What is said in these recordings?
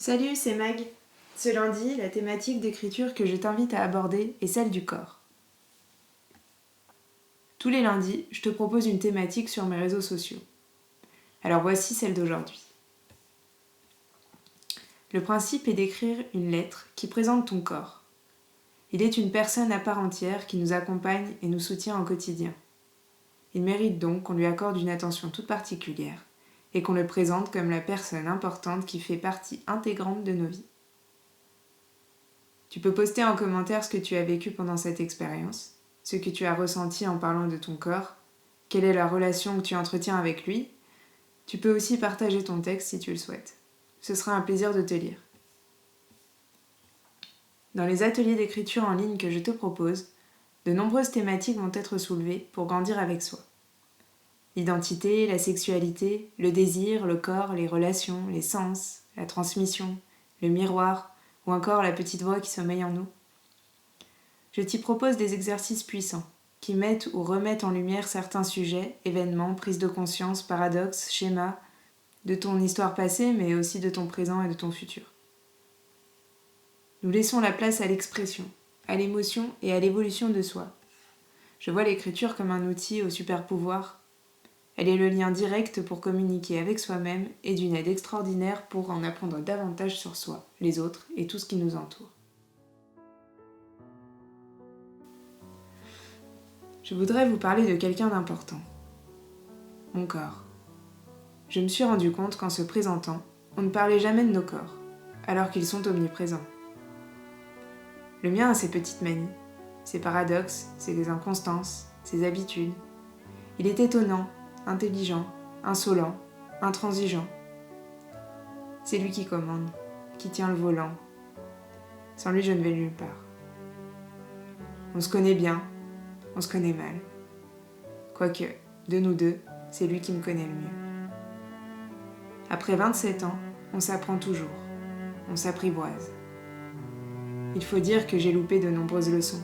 Salut, c'est Mag. Ce lundi, la thématique d'écriture que je t'invite à aborder est celle du corps. Tous les lundis, je te propose une thématique sur mes réseaux sociaux. Alors voici celle d'aujourd'hui. Le principe est d'écrire une lettre qui présente ton corps. Il est une personne à part entière qui nous accompagne et nous soutient au quotidien. Il mérite donc qu'on lui accorde une attention toute particulière et qu'on le présente comme la personne importante qui fait partie intégrante de nos vies. Tu peux poster en commentaire ce que tu as vécu pendant cette expérience, ce que tu as ressenti en parlant de ton corps, quelle est la relation que tu entretiens avec lui. Tu peux aussi partager ton texte si tu le souhaites. Ce sera un plaisir de te lire. Dans les ateliers d'écriture en ligne que je te propose, de nombreuses thématiques vont être soulevées pour grandir avec soi. L'identité, la sexualité, le désir, le corps, les relations, les sens, la transmission, le miroir, ou encore la petite voix qui sommeille en nous. Je t'y propose des exercices puissants, qui mettent ou remettent en lumière certains sujets, événements, prises de conscience, paradoxes, schémas, de ton histoire passée, mais aussi de ton présent et de ton futur. Nous laissons la place à l'expression, à l'émotion et à l'évolution de soi. Je vois l'écriture comme un outil au super pouvoir. Elle est le lien direct pour communiquer avec soi-même et d'une aide extraordinaire pour en apprendre davantage sur soi, les autres et tout ce qui nous entoure. Je voudrais vous parler de quelqu'un d'important. Mon corps. Je me suis rendu compte qu'en se présentant, on ne parlait jamais de nos corps, alors qu'ils sont omniprésents. Le mien a ses petites manies, ses paradoxes, ses inconstances, ses habitudes. Il est étonnant, intelligent, insolent, intransigeant. C'est lui qui commande, qui tient le volant. Sans lui, je ne vais nulle part. On se connaît bien, on se connaît mal. Quoique, de nous deux, c'est lui qui me connaît le mieux. Après 27 ans, on s'apprend toujours, on s'apprivoise. Il faut dire que j'ai loupé de nombreuses leçons.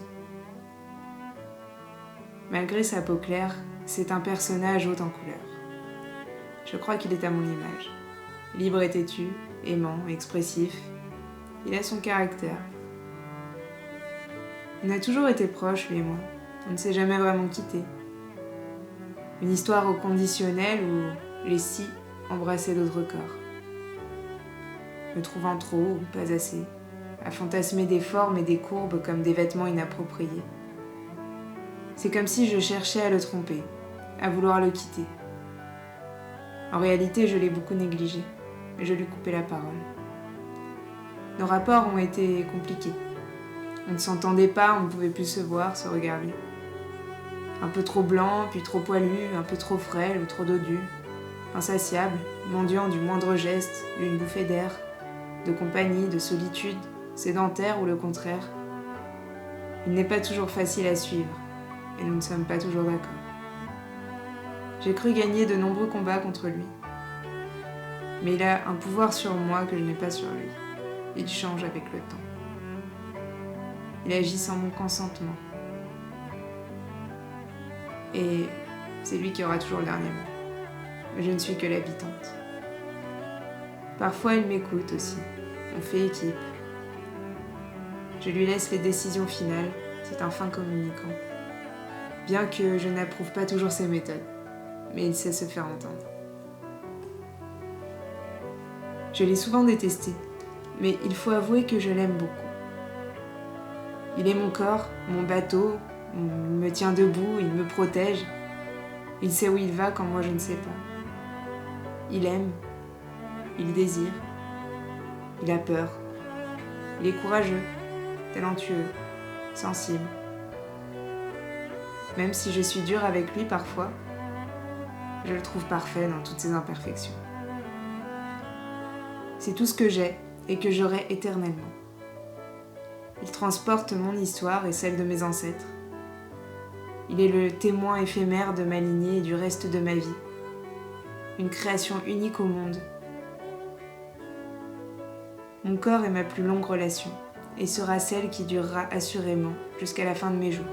Malgré sa peau claire, c'est un personnage haut en couleur. Je crois qu'il est à mon image. Libre et têtu, aimant, expressif, il a son caractère. On a toujours été proches, lui et moi. On ne s'est jamais vraiment quittés. Une histoire au conditionnel où les si embrassaient d'autres corps. Me trouvant trop ou pas assez, à fantasmer des formes et des courbes comme des vêtements inappropriés. C'est comme si je cherchais à le tromper, à vouloir le quitter. En réalité, je l'ai beaucoup négligé, mais je lui coupais la parole. Nos rapports ont été compliqués. On ne s'entendait pas, on ne pouvait plus se voir, se regarder. Un peu trop blanc, puis trop poilu, un peu trop frêle ou trop dodu. Insatiable, mendiant du moindre geste, d'une bouffée d'air, de compagnie, de solitude, sédentaire ou le contraire. Il n'est pas toujours facile à suivre, et nous ne sommes pas toujours d'accord. J'ai cru gagner de nombreux combats contre lui. Mais il a un pouvoir sur moi que je n'ai pas sur lui. Il change avec le temps. Il agit sans mon consentement. Et c'est lui qui aura toujours le dernier mot. Je ne suis que l'habitante. Parfois, il m'écoute aussi. On fait équipe. Je lui laisse les décisions finales. C'est un fin communicant. Bien que je n'approuve pas toujours ses méthodes. Mais il sait se faire entendre. Je l'ai souvent détesté. Mais il faut avouer que je l'aime beaucoup. Il est mon corps, mon bateau, il me tient debout, il me protège. Il sait où il va quand moi je ne sais pas. Il aime, il désire, il a peur. Il est courageux, talentueux, sensible. Même si je suis dure avec lui parfois, je le trouve parfait dans toutes ses imperfections. C'est tout ce que j'ai et que j'aurai éternellement. Il transporte mon histoire et celle de mes ancêtres. Il est le témoin éphémère de ma lignée et du reste de ma vie. Une création unique au monde. Mon corps est ma plus longue relation et sera celle qui durera assurément jusqu'à la fin de mes jours.